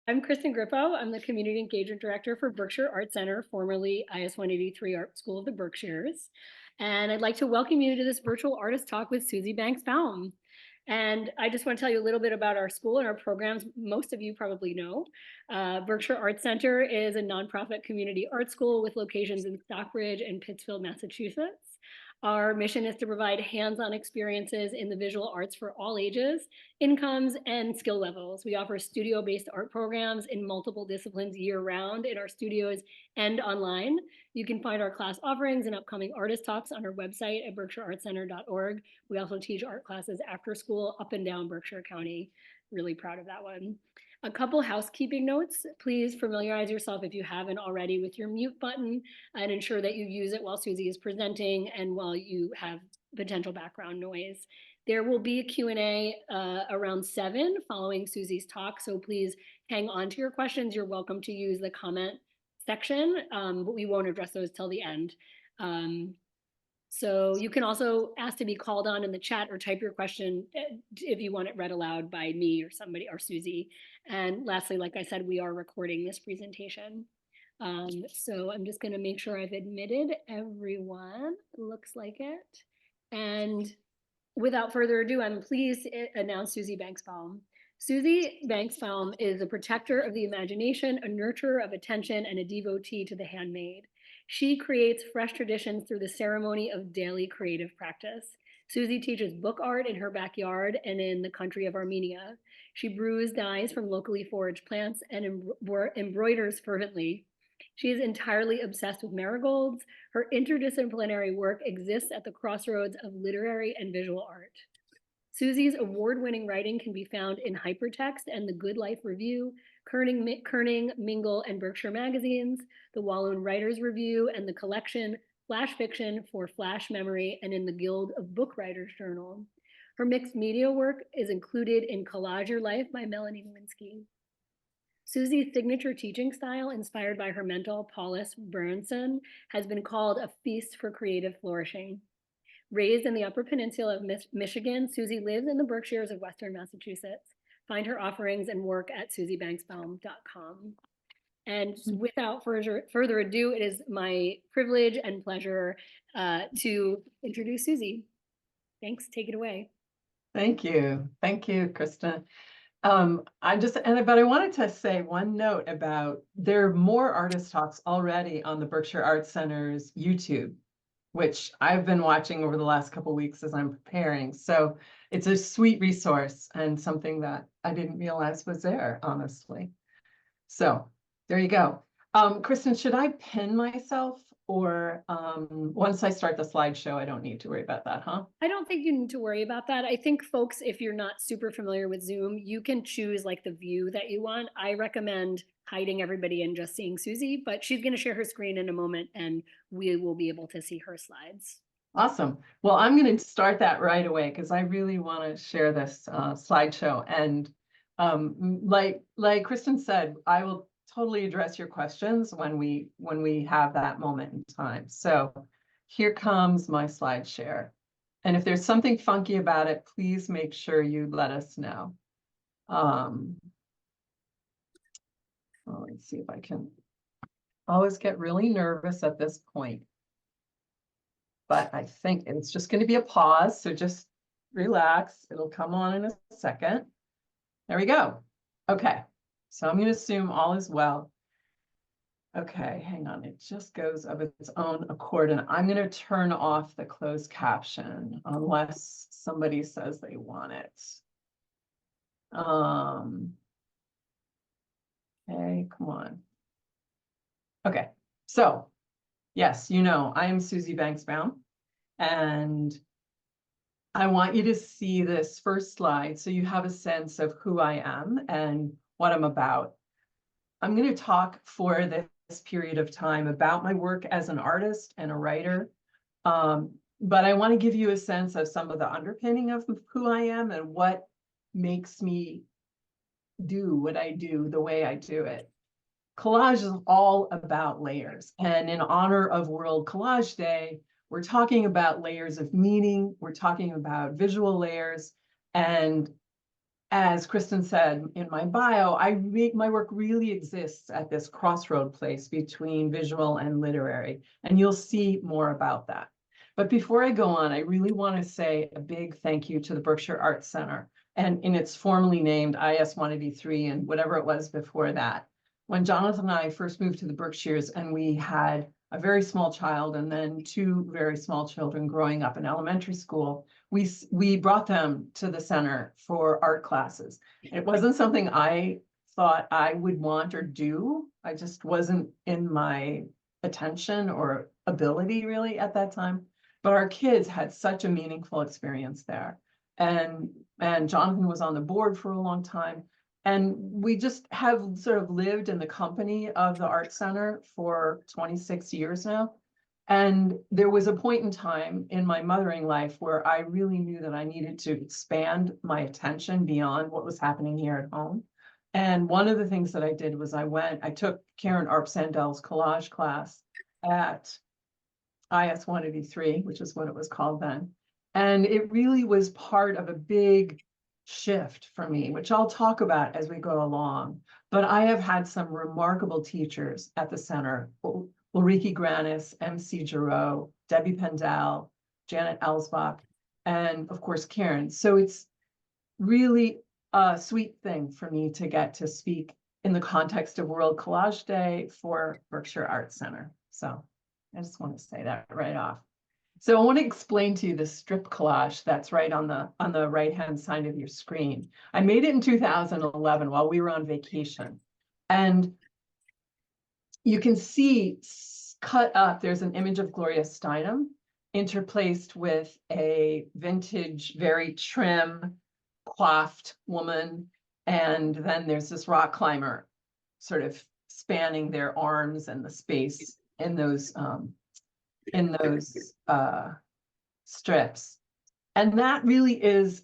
I'm Kristen Grippo. I'm the Community Engagement Director for Berkshire Art Center, formerly IS 183 Art School of the Berkshires. And I'd like to welcome you to this virtual artist talk with Suzi Banks Baum. And I just want to tell you a little bit about our school and our programs. Most of you probably know. Berkshire Art Center is a nonprofit community art school with locations in Stockbridge and Pittsfield, Massachusetts. Our mission is to provide hands-on experiences in the visual arts for all ages, incomes, and skill levels. We offer studio-based art programs in multiple disciplines year-round in our studios and online. You can find our class offerings and upcoming artist talks on our website at berkshireartscenter.org. We also teach art classes after school up and down Berkshire County. Really proud of that one. A couple housekeeping notes. Please familiarize yourself, if you haven't already, with your mute button and ensure that you use it while Suzi is presenting and while you have potential background noise. There will be a Q&A around 7 following Suzi's talk, so please hang on to your questions. You're welcome to use the comment section, but we won't address those till the end. So you can also ask to be called on in the chat or type your question if you want it read aloud by me or somebody or Suzi. And lastly, like I said, we are recording this presentation. So I'm just going to make sure I've admitted everyone. Looks like it. And without further ado, I'm pleased to announce Suzi Banks Baum. Suzi Banks Baum is a protector of the imagination, a nurturer of attention, and a devotee to the handmade. She creates fresh traditions through the ceremony of daily creative practice. Suzi teaches book art in her backyard and in the country of Armenia. She brews dyes from locally foraged plants and embroiders fervently. She is entirely obsessed with marigolds. Her interdisciplinary work exists at the crossroads of literary and visual art. Suzi's award-winning writing can be found in Hypertext and the Good Life Review, Kerning, Mingle, and Berkshire magazines, the Walloon Writers Review, and the collection Flash Fiction for Flash Memory, and in the Guild of Book Writers Journal. Her mixed media work is included in Collage Your Life by Melanie Lewinsky. Suzi's signature teaching style, inspired by her mentor, Paulus Berenson, has been called a feast for creative flourishing. Raised in the Upper Peninsula of Michigan, Suzi lives in the Berkshires of Western Massachusetts. Find her offerings and work at suzibanksbaum.com. And without further ado, it is my privilege and pleasure to introduce Suzi. Thanks, take it away. Thank you, Kristen. But I wanted to say one note about there are more artist talks already on the Berkshire Arts Center's YouTube, which I've been watching over the last couple of weeks as I'm preparing. So it's a sweet resource and something that I didn't realize was there, honestly. So there you go. Kristen, should I pin myself, or once I start the slideshow, I don't need to worry about that, huh? I don't think you need to worry about that. I think folks, if you're not super familiar with Zoom, you can choose like the view that you want. I recommend hiding everybody and just seeing Suzi, but she's going to share her screen in a moment and we will be able to see her slides. Awesome. Well, I'm going to start that right away because I really want to share this slideshow. And like Kristen said, I will totally address your questions when we have that moment in time. So here comes my slide share. And if there's something funky about it, please make sure you let us know. Well, let's see if I can. Always get really nervous at this point. But I think it's just going to be a pause. So just relax. It'll come on in a second. There we go. Okay. So I'm going to assume all is well. Okay, hang on. It just goes of its own accord. And I'm going to turn off the closed caption unless somebody says they want it. Okay, come on. Okay, so yes, you know, I am Suzi Banks Baum, and I want you to see this first slide so you have a sense of who I am and what I'm about. I'm going to talk for this period of time about my work as an artist and a writer, but I want to give you a sense of some of the underpinning of who I am and what makes me do what I do the way I do it. Collage is all about layers, and in honor of World Collage Day, we're talking about layers of meaning, we're talking about visual layers, and as Kristen said in my bio, my work really exists at this crossroad place between visual and literary, and you'll see more about that. But before I go on, I really want to say a big thank you to the Berkshire Arts Center, and in its formerly named IS 183 and whatever it was before that. When Jonathan and I first moved to the Berkshires, and we had a very small child and then two very small children growing up in elementary school, we brought them to the center for art classes. It wasn't something I thought I would want or do. I just wasn't in my attention or ability really at that time. But our kids had such a meaningful experience there. And Jonathan was on the board for a long time. And we just have sort of lived in the company of the Art Center for 26 years now. And there was a point in time in my mothering life where I really knew that I needed to expand my attention beyond what was happening here at home. And one of the things that I did was I took Karen Arp Sandel's collage class at IS 183, which is what it was called then. And it really was part of a big shift for me, which I'll talk about as we go along. But I have had some remarkable teachers at the center: Ulrike Granis, MC Giroux, Debbie Pendel, Janet Ellsbach, and of course, Karen. So it's really a sweet thing for me to get to speak in the context of World Collage Day for Berkshire Arts Center. So I just want to say that right off. So I want to explain to you the strip collage that's right on the right-hand side of your screen. I made it in 2011 while we were on vacation. And you can see cut up, there's an image of Gloria Steinem interplaced with a vintage, very trim, coiffed woman. And then there's this rock climber sort of spanning their arms and the space in those strips. And that really is,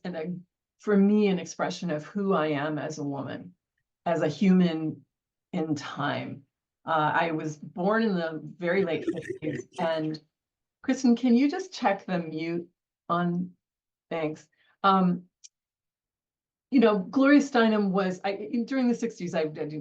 for me, an expression of who I am as a woman, as a human in time. I was born in the very late 50s. And Kristen, can you just check the mute on? Thanks. Gloria Steinem was, during the 60s,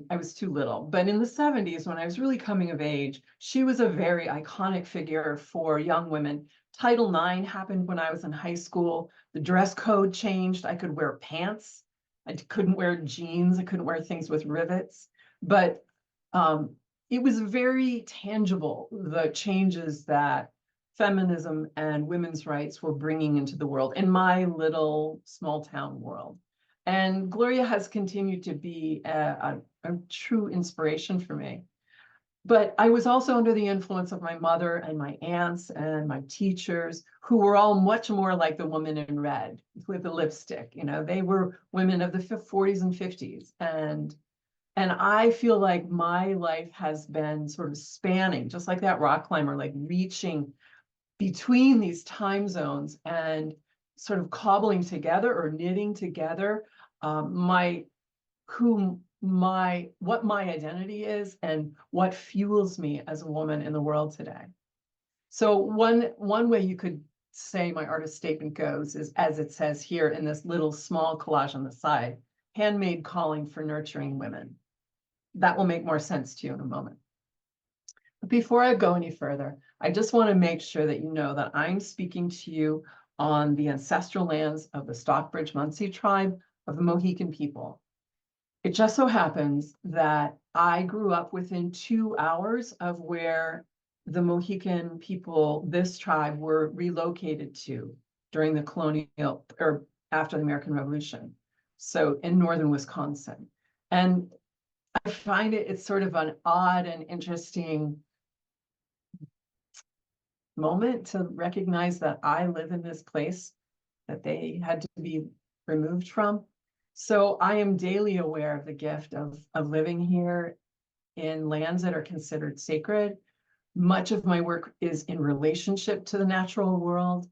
I was too little, but in the 70s, when I was really coming of age, she was a very iconic figure for young women. Title IX happened when I was in high school. The dress code changed. I could wear pants. I couldn't wear jeans. I couldn't wear things with rivets, but it was very tangible, the changes that feminism and women's rights were bringing into the world in my little small town world. And Gloria has continued to be a true inspiration for me. But I was also under the influence of my mother and my aunts and my teachers, who were all much more like the woman in red with the lipstick. They were women of the 40s and 50s. And I feel like my life has been sort of spanning, just like that rock climber, like reaching between these time zones and sort of cobbling together or knitting together what my identity is and what fuels me as a woman in the world today. So one way you could say my artist statement goes is, as it says here in this little small collage on the side: handmade calling for nurturing women. That will make more sense to you in a moment. But before I go any further, I just want to make sure that you know that I'm speaking to you on the ancestral lands of the Stockbridge-Munsee tribe of the Mohican people. It just so happens that I grew up within 2 hours of where the Mohican people, this tribe, were relocated to during the colonial, or after the American Revolution. So in northern Wisconsin. And I find it's sort of an odd and interesting moment to recognize that I live in this place that they had to be removed from. So I am daily aware of the gift of living here in lands that are considered sacred. Much of my work is in relationship to the natural world.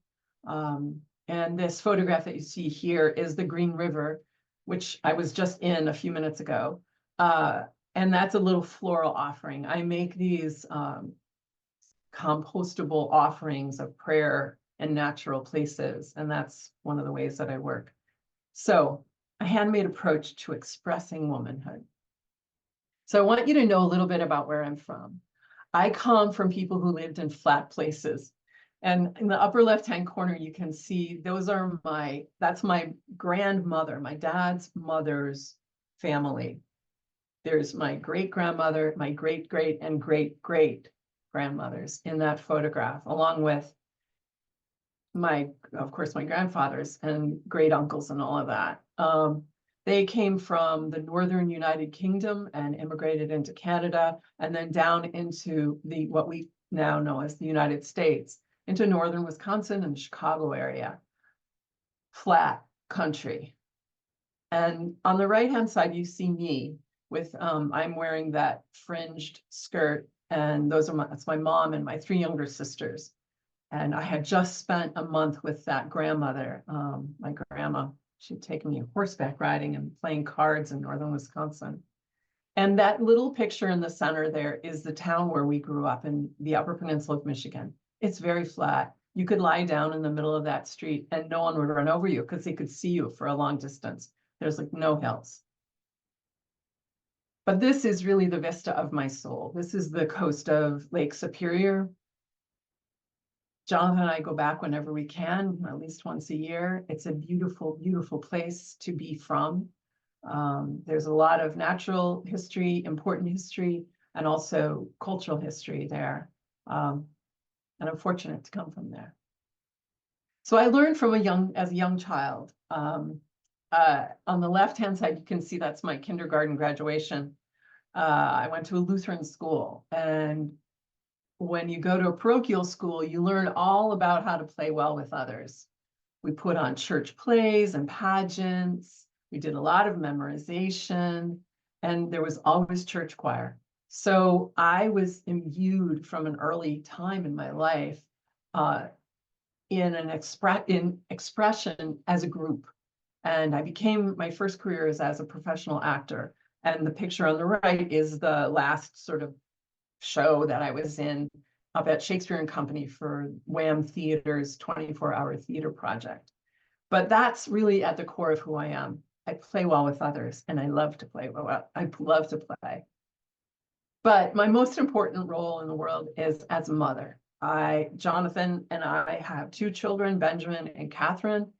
And this photograph that you see here is the Green River, which I was just in a few minutes ago. And that's a little floral offering. I make these compostable offerings of prayer and natural places. And that's one of the ways that I work. So a handmade approach to expressing womanhood. So I want you to know a little bit about where I'm from. I come from people who lived in flat places. And in the upper left-hand corner, you can see that's my grandmother, my dad's mother's family. There's my great-grandmother, my great-great and great-great grandmothers in that photograph, along with of course, my grandfathers and great uncles and all of that. They came from the northern United Kingdom and immigrated into Canada, and then down into what we now know as the United States, into northern Wisconsin and the Chicago area. Flat country. And on the right-hand side, you see me with, I'm wearing that fringed skirt, and that's my mom and my 3 younger sisters. And I had just spent a month with that grandmother, my grandma. She'd taken me horseback riding and playing cards in northern Wisconsin. And that little picture in the center there is the town where we grew up in the Upper Peninsula of Michigan. It's very flat. You could lie down in the middle of that street and no one would run over you because they could see you for a long distance. There's like no hills. But this is really the vista of my soul. This is the coast of Lake Superior. Jonathan and I go back whenever we can, at least once a year. It's a beautiful, beautiful place to be from. There's a lot of natural history, important history, and also cultural history there. And I'm fortunate to come from there. So I learned from as a young child. On the left-hand side, you can see that's my kindergarten graduation. I went to a Lutheran school, and when you go to a parochial school, you learn all about how to play well with others. We put on church plays and pageants. We did a lot of memorization, and there was always church choir. So I was imbued from an early time in my life in expression as a group. And I became, my first career is as a professional actor. And the picture on the right is the last sort of show that I was in up at Shakespeare and Company for Wham Theater's 24-hour theater project. But that's really at the core of who I am. I play well with others, and I love to play well. I love to play. But my most important role in the world is as a mother. Jonathan and I have 2 children, Benjamin and Catherine.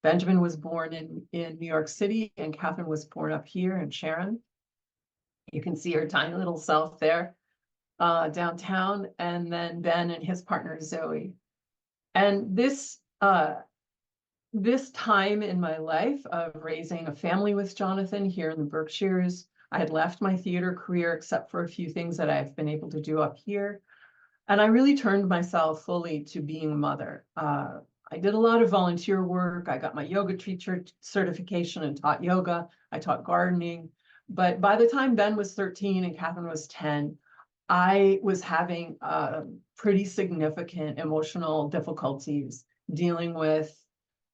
Benjamin was born in New York City, and Catherine was born up here in Sharon. You can see her tiny little self there. Downtown, and then Ben and his partner Zoe. And this time in my life of raising a family with Jonathan here in the Berkshires, I had left my theater career except for a few things that I've been able to do up here. And I really turned myself fully to being a mother. I did a lot of volunteer work. I got my yoga teacher certification and taught yoga. I taught gardening. But by the time Ben was 13 and Catherine was 10, I was having pretty significant emotional difficulties dealing with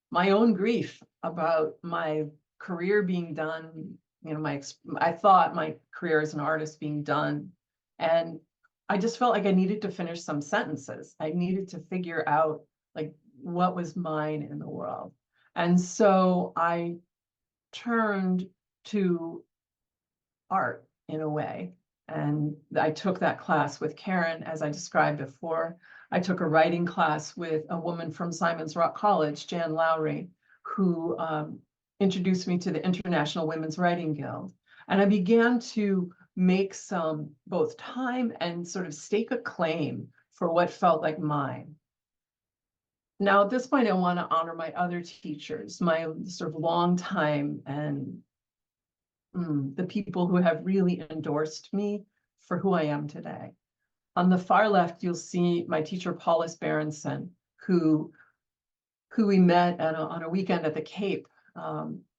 my own grief about my career being done. You know, I thought my career as an artist being done, and I just felt like I needed to finish some sentences. I needed to figure out like what was mine in the world, and so I turned to art in a way. And I took that class with Karen, as I described before. I took a writing class with a woman from Simon's Rock College, Jan Lowry, who introduced me to the International Women's Writing Guild. And I began to make some both time and sort of stake a claim for what felt like mine. Now, at this point, I want to honor my other teachers, my sort of long time and the people who have really endorsed me for who I am today. On the far left, you'll see my teacher, Paulus Berenson, who we met on a weekend at the Cape.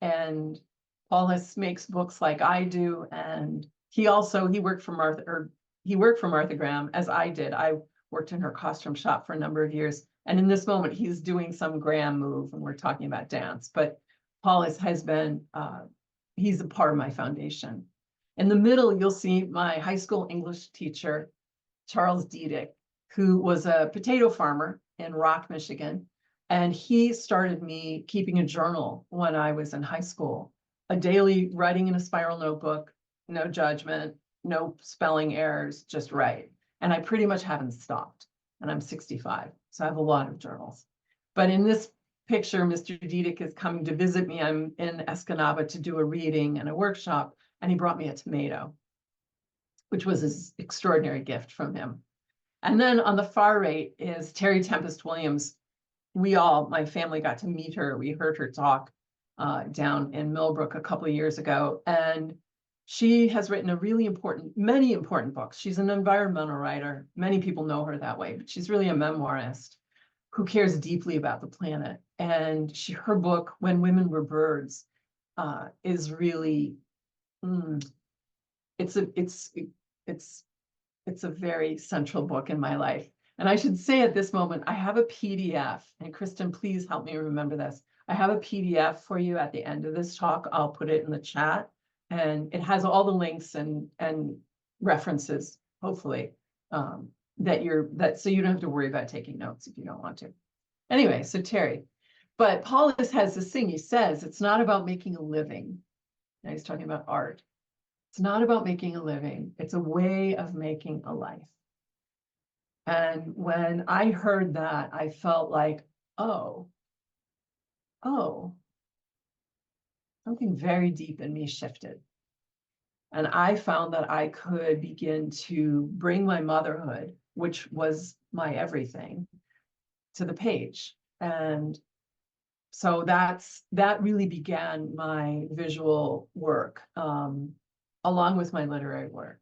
And Paulus makes books like I do. And he worked for Martha Graham, as I did. I worked in her costume shop for a number of years. And in this moment, he's doing some Graham move, and we're talking about dance. But Paulus has been he's a part of my foundation. In the middle, you'll see my high school English teacher, Charles Diedick, who was a potato farmer in Rock, Michigan. And he started me keeping a journal when I was in high school. a daily writing in a spiral notebook, no judgment, no spelling errors, just write. And I pretty much haven't stopped. And I'm 65, so I have a lot of journals. But in this picture, Mr. Diedick is coming to visit me. I'm in Escanaba to do a reading and a workshop, and he brought me a tomato, which was his extraordinary gift from him. And then on the far right is Terry Tempest Williams. My family got to meet her. We heard her talk down in Millbrook a couple of years ago. And she has written many important books. She's an environmental writer. Many people know her that way, but she's really a memoirist who cares deeply about the planet. And her book, When Women Were Birds, is really, it's a very central book in my life. And I should say at this moment, I have a PDF, and Kristen, please help me remember this. I have a PDF for you at the end of this talk. I'll put it in the chat, and it has all the links and references, hopefully, so you don't have to worry about taking notes if you don't want to. Anyway, so Terry, but Paulus has this thing, he says, it's not about making a living. Now he's talking about art. It's not about making a living. It's a way of making a life. And when I heard that, I felt like, oh, something very deep in me shifted. And I found that I could begin to bring my motherhood, which was my everything, to the page. And so that really began my visual work, along with my literary work.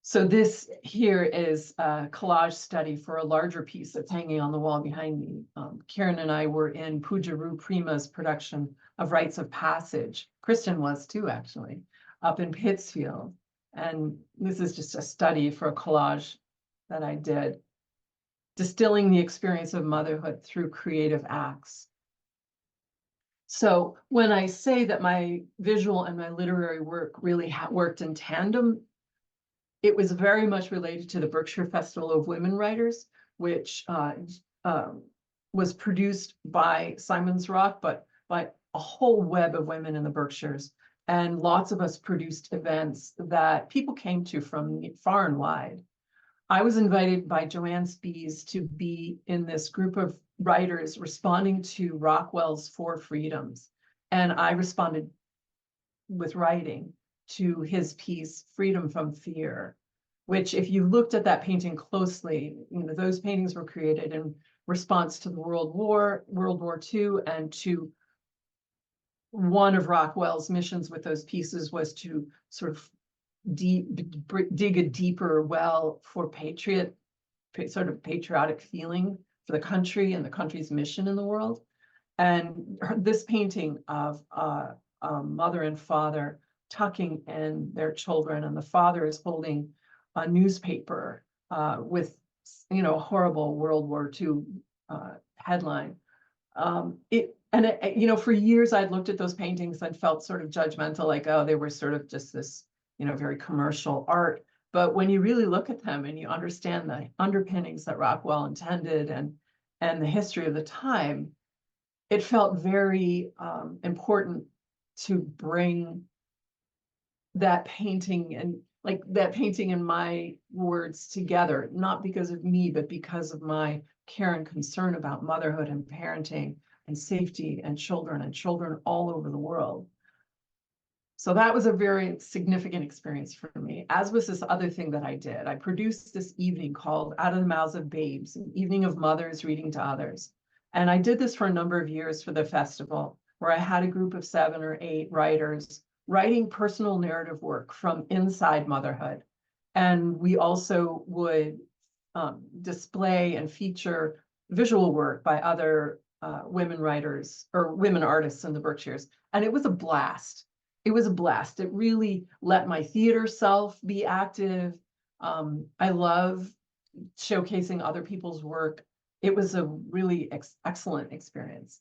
So this here is a collage study for a larger piece that's hanging on the wall behind me. Karen and I were in Pujaru Prima's production of Rites of Passage. Kristen was too, actually, up in Pittsfield. And this is just a study for a collage that I did, distilling the experience of motherhood through creative acts. So when I say that my visual and my literary work really worked in tandem, it was very much related to the Berkshire Festival of Women Writers, which was produced by Simon's Rock, but by a whole web of women in the Berkshires. And lots of us produced events that people came to from far and wide. I was invited by Joanne Spees to be in this group of writers responding to Rockwell's Four Freedoms. And I responded with writing to his piece, Freedom from Fear, which if you looked at that painting closely, those paintings were created in response to the World War II, and to one of Rockwell's missions with those pieces was to sort of dig a deeper well for sort of patriotic feeling for the country and the country's mission in the world. And this painting of a mother and father tucking in their children, and the father is holding a newspaper with a horrible World War II headline. For years I'd looked at those paintings and felt sort of judgmental, like, oh, they were sort of just this very commercial art. But when you really look at them and you understand the underpinnings that Rockwell intended and the history of the time, it felt very important to bring that painting and my words together, not because of me, but because of my care and concern about motherhood and parenting and safety and children all over the world. So that was a very significant experience for me, as was this other thing that I did. I produced this evening called Out of the Mouths of Babes, an evening of mothers reading to others. And I did this for a number of years for the festival, where I had a group of 7 or 8 writers writing personal narrative work from inside motherhood. And we also would display and feature visual work by other women writers or women artists in the Berkshires. And it was a blast. It was a blast. It really let my theater self be active. I love showcasing other people's work. It was a really excellent experience.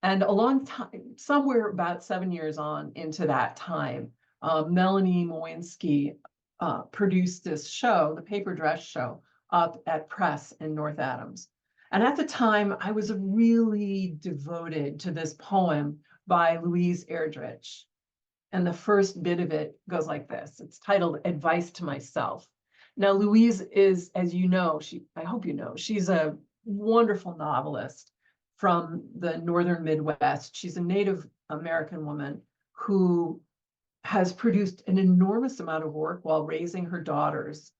And a long time, somewhere about 7 years on into that time, Melanie Mowinski produced this show, the Paper Dress Show, up at Press in North Adams. And at the time, I was really devoted to this poem by Louise Erdrich. And the first bit of it goes like this. It's titled Advice to Myself. Now, Louise is, as you know, I hope you know, she's a wonderful novelist from the Northern Midwest. She's a Native American woman who has produced an enormous amount of work while raising her daughters.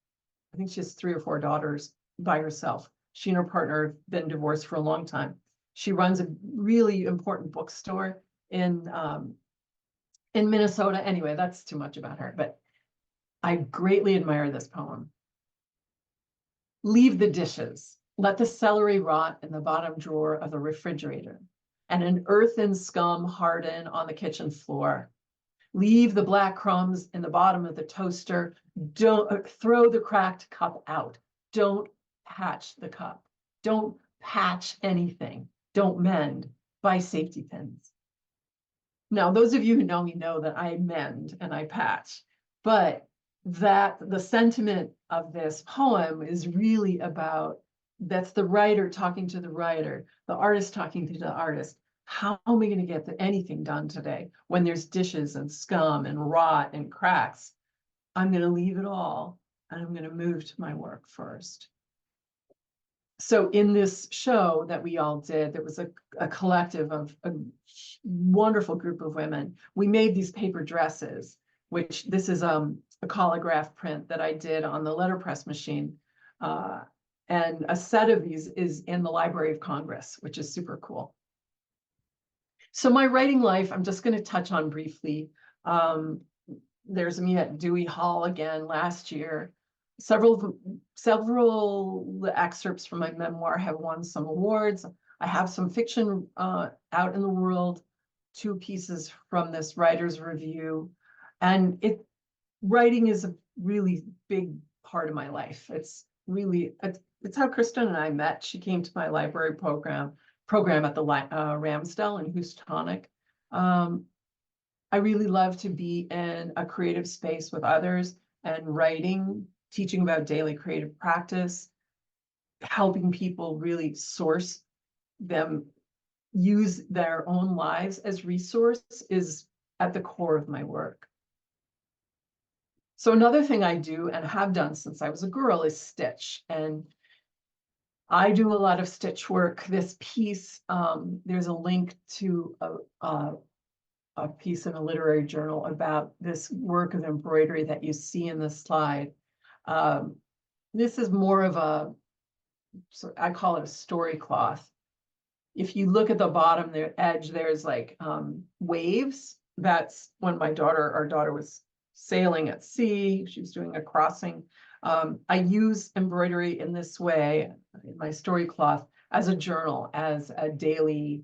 I think she has 3 or 4 daughters by herself. She and her partner have been divorced for a long time. She runs a really important bookstore in Minnesota. Anyway, that's too much about her, but I greatly admire this poem. Leave the dishes. Let the celery rot in the bottom drawer of the refrigerator, and an earthen scum harden on the kitchen floor. Leave the black crumbs in the bottom of the toaster. Don't throw the cracked cup out. Don't patch the cup. Don't patch anything. Don't mend. Buy safety pins. Now, those of you who know me know that I mend and I patch, but that the sentiment of this poem is really about, that's the writer talking to the writer, the artist talking to the artist. How am I going to get anything done today when there's dishes and scum and rot and cracks? I'm going to leave it all and I'm going to move to my work first. So in this show that we all did, there was a collective of a wonderful group of women. We made these paper dresses, which this is a collage print that I did on the letterpress machine. And a set of these is in the Library of Congress, which is super cool. So my writing life, I'm just going to touch on briefly. There's me at Dewey Hall again last year. Several excerpts from my memoir have won some awards. I have some fiction out in the world, 2 pieces from this writer's review. And writing is a really big part of my life. It's how Kristen and I met. She came to my library program at the Ramsdell in Houstonic. I really love to be in a creative space with others and writing, teaching about daily creative practice, helping people really source them, use their own lives as resource is at the core of my work. So another thing I do and have done since I was a girl is stitch. And I do a lot of stitch work. This piece, there's a link to a piece in a literary journal about this work of embroidery that you see in the slide. This is more of I call it a story cloth. If you look at the bottom, the edge, there's like waves. That's when our daughter was sailing at sea. She was doing a crossing. I use embroidery in this way, in my story cloth, as a journal, as a daily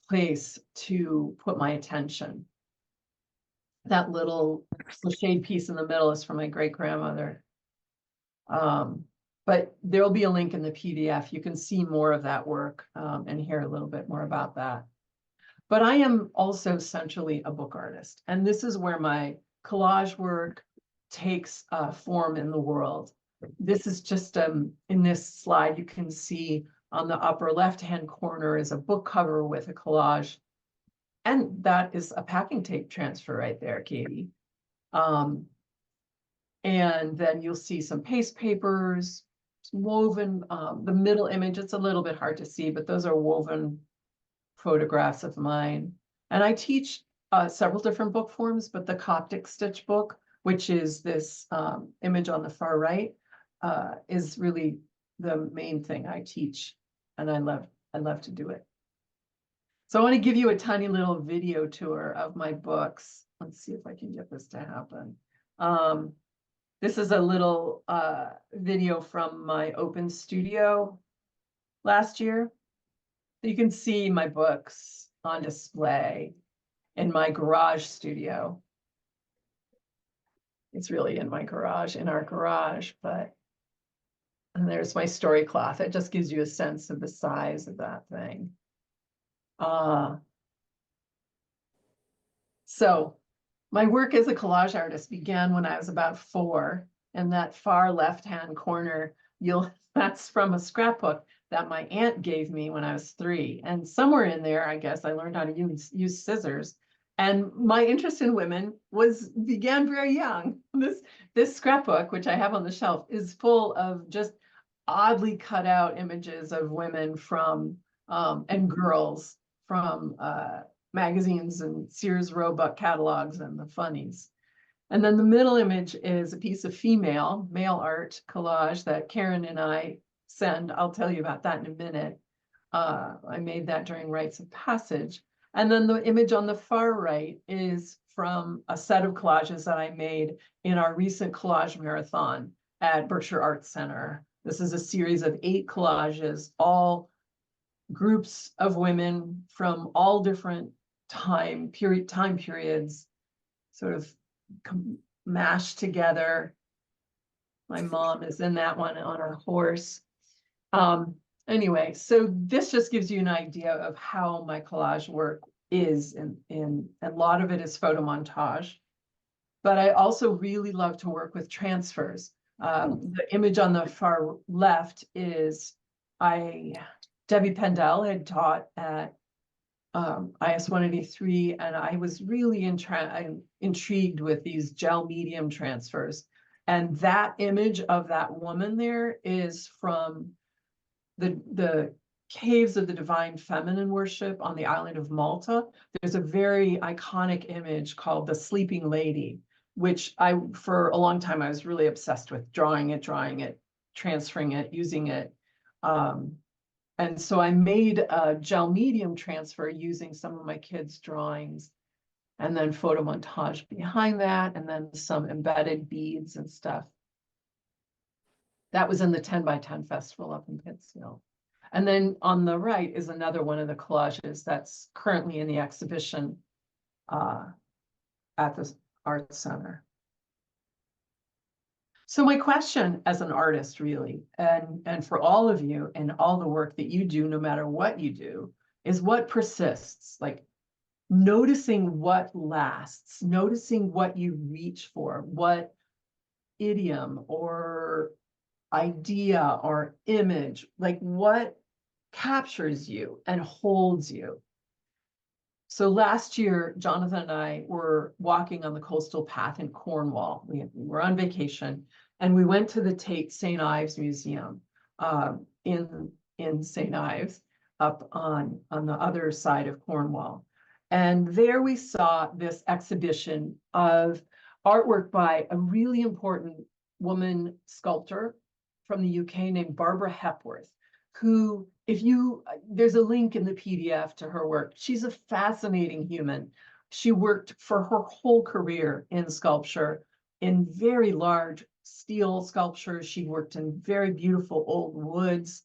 place to put my attention. That little cliched piece in the middle is from my great-grandmother. But there'll be a link in the PDF. You can see more of that work and hear a little bit more about that. But I am also essentially a book artist. And this is where my collage work takes form in the world. This is just, in this slide, you can see on the upper left-hand corner is a book cover with a collage. And that is a packing tape transfer right there, Katie. And then you'll see some paste papers, woven, the middle image, it's a little bit hard to see, but those are woven photographs of mine. And I teach several different book forms, but the Coptic stitch book, which is this image on the far right, is really the main thing I teach. And I love to do it. So I want to give you a tiny little video tour of my books. Let's see if I can get this to happen. This is a little video from my open studio last year. You can see my books on display in my garage studio. It's really in my garage, in our garage, and there's my story cloth. It just gives you a sense of the size of that thing. So my work as a collage artist began when I was about 4. And that far left-hand corner, that's from a scrapbook that my aunt gave me when I was 3. And somewhere in there, I guess I learned how to use scissors And my interest in women began very young. This scrapbook, which I have on the shelf, is full of just oddly cut out images of women from and girls from magazines and Sears Roebuck catalogs and the funnies. And then the middle image is a piece of male art collage that Karen and I send. I'll tell you about that in a minute. I made that during Rites of Passage. And then the image on the far right is from a set of collages that I made in our recent collage marathon at Berkshire Arts Center. This is a series of 8 collages, all groups of women from all different time periods, sort of mashed together. My mom is in that one on her horse. Anyway, so this just gives you an idea of how my collage work is, and a lot of it is photo montage. But I also really love to work with transfers. The image on the far left is Debbie Pendell had taught at IS 183, and I was really intrigued with these gel medium transfers. And that image of that woman there is from the caves of the divine feminine worship on the island of Malta. There's a very iconic image called the Sleeping Lady, which for a long time, I was really obsessed with drawing it, transferring it, using it. And so I made a gel medium transfer using some of my kids' drawings, and then photo montage behind that, and then some embedded beads and stuff. That was in the 10 by 10 festival up in Pittsfield. And then on the right is another one of the collages that's currently in the exhibition at the Arts Center. So my question as an artist, really, and for all of you and all the work that you do, no matter what you do, is what persists. Like noticing what lasts, noticing what you reach for, what idiom or idea or image, like what captures you and holds you. So last year, Jonathan and I were walking on the coastal path in Cornwall. We were on vacation, and we went to the Tate St. Ives Museum in St. Ives, up on the other side of Cornwall. And there we saw this exhibition of artwork by a really important woman sculptor from the UK named Barbara Hepworth, who, there's a link in the PDF to her work. She's a fascinating human. She worked for her whole career in sculpture, in very large steel sculptures. She worked in very beautiful old woods.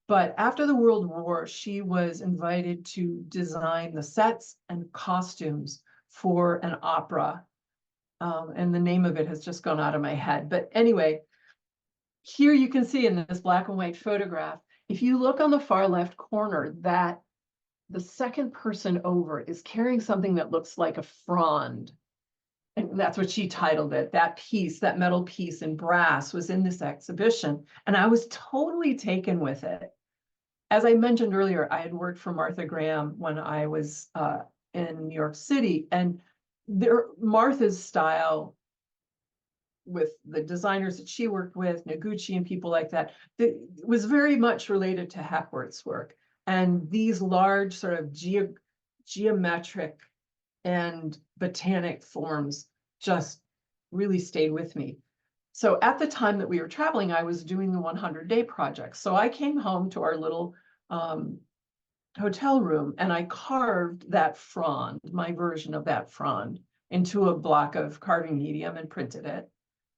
But after the World War, she was invited to design the sets and costumes for an opera. And the name of it has just gone out of my head. But anyway, here you can see in this black and white photograph, if you look on the far left corner, that the second person over is carrying something that looks like a frond. And that's what she titled it. That piece, that metal piece in brass, was in this exhibition. And I was totally taken with it. As I mentioned earlier, I had worked for Martha Graham when I was in New York City. And Martha's style, with the designers that she worked with, Noguchi and people like that, was very much related to Hepworth's work. And these large sort of geometric and botanic forms just really stayed with me. So at the time that we were traveling, I was doing the 100-day project. So I came home to our little hotel room, and I carved that frond, my version of that frond, into a block of carving medium and printed it.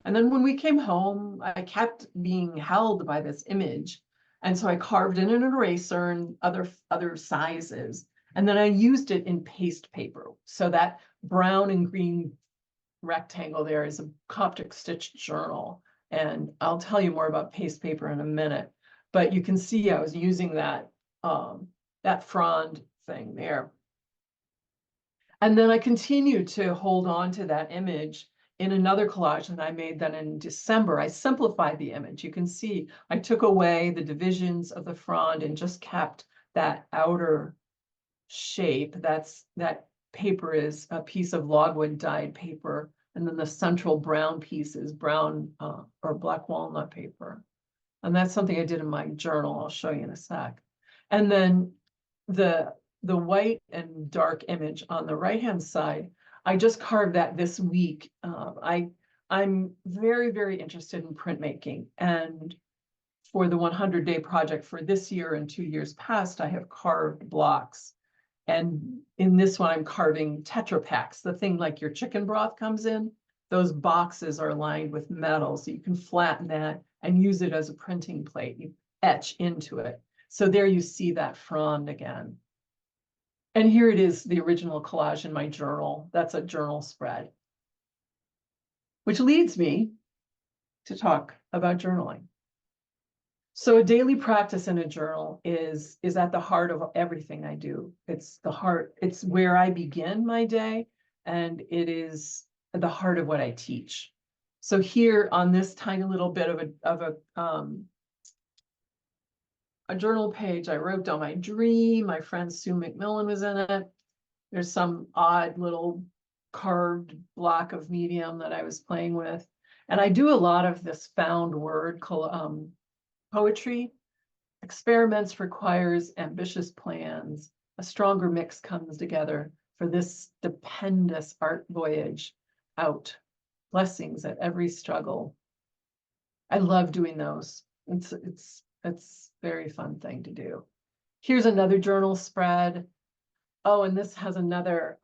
And then when we came home, I kept being held by this image. And so I carved in an eraser and other sizes. And then I used it in paste paper. So that brown and green rectangle there is a Coptic stitched journal. And I'll tell you more about paste paper in a minute. But you can see I was using that frond thing there. And then I continued to hold on to that image in another collage that I made then in December. I simplified the image. You can see I took away the divisions of the frond and just kept that outer shape, that paper is a piece of logwood dyed paper, and then the central brown piece is brown or black walnut paper. And that's something I did in my journal. I'll show you in a sec. And then the white and dark image on the right-hand side, I just carved that this week. I'm very, very interested in printmaking. And for the 100-day project for this year and 2 years past, I have carved blocks. And in this one, I'm carving Tetra Paks, the thing like your chicken broth comes in. Those boxes are lined with metal, so you can flatten that and use it as a printing plate. You etch into it. So there you see that frond again. And here it is, the original collage in my journal. That's a journal spread. Which leads me to talk about journaling. So a daily practice in a journal is at the heart of everything I do. It's the heart, it's where I begin my day, and it is the heart of what I teach. So here on this tiny little bit of a journal page, I wrote down my dream. My friend Sue McMillan was in it. There's some odd little carved block of medium that I was playing with. And I do a lot of this found word poetry. Experiments requires ambitious plans. A stronger mix comes together for this stupendous art voyage out. Blessings at every struggle. I love doing those. It's a very fun thing to do. Here's another journal spread. Oh, and this has another,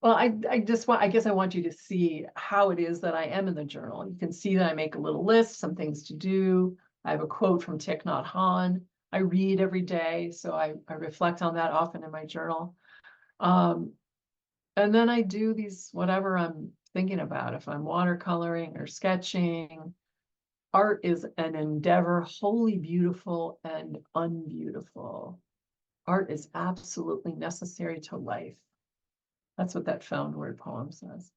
well, I guess I want you to see how it is that I am in the journal. You can see that I make a little list, some things to do. I have a quote from Thich Nhat Hanh. I read every day, so I reflect on that often in my journal. And then I do these, whatever I'm thinking about, if I'm watercoloring or sketching. Art is an endeavor, wholly beautiful and unbeautiful. Art is absolutely necessary to life. That's what that found word poem says.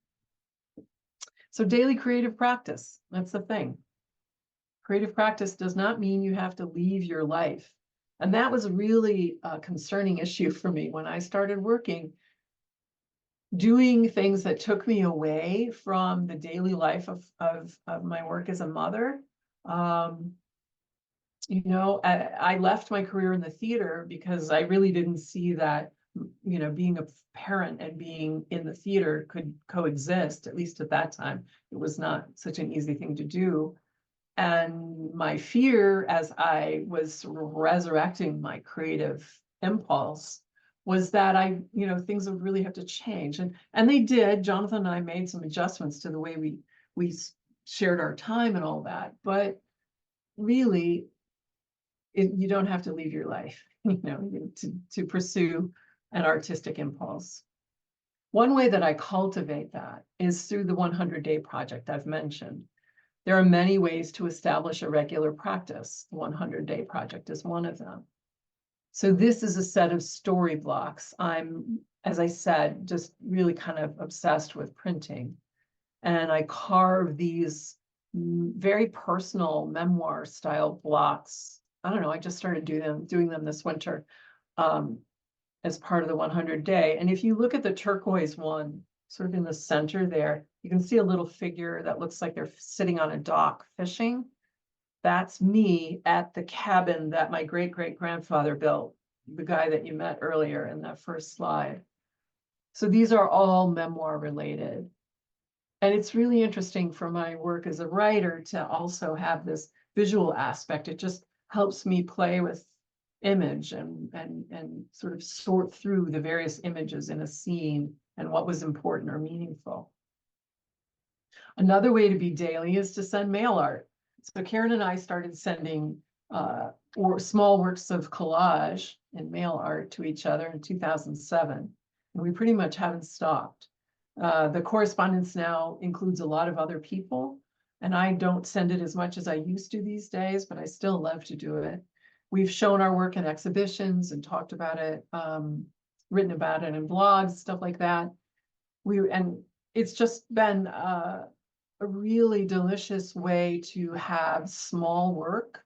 So daily creative practice, that's the thing. Creative practice does not mean you have to leave your life. And that was really a concerning issue for me when I started working, doing things that took me away from the daily life of my work as a mother. You know, I left my career in the theater because I really didn't see that, you know, being a parent and being in the theater could coexist, at least at that time. It was not such an easy thing to do. And my fear as I was sort of resurrecting my creative impulse was that you know, things would really have to change. And they did. Jonathan and I made some adjustments to the way we shared our time and all that. But really, you don't have to leave your life, you know, to pursue an artistic impulse. One way that I cultivate that is through the 100-day project I've mentioned. There are many ways to establish a regular practice. The 100-day project is one of them. So this is a set of story blocks. I'm, as I said, just really kind of obsessed with printing. And I carve these very personal memoir style blocks. I don't know, I just started doing them this winter as part of the 100-day. And if you look at the turquoise one, sort of in the center there, you can see a little figure that looks like they're sitting on a dock fishing. That's me at the cabin that my great-great-grandfather built, the guy that you met earlier in that first slide. So these are all memoir related. And it's really interesting for my work as a writer to also have this visual aspect. It just helps me play with image and sort of sort through the various images in a scene and what was important or meaningful. Another way to be daily is to send mail art. So Karen and I started sending or small works of collage and mail art to each other in 2007. And we pretty much haven't stopped. The correspondence now includes a lot of other people, and I don't send it as much as I used to these days, but I still love to do it. We've shown our work in exhibitions and talked about it, written about it in blogs, stuff like that. And it's just been a really delicious way to have small work,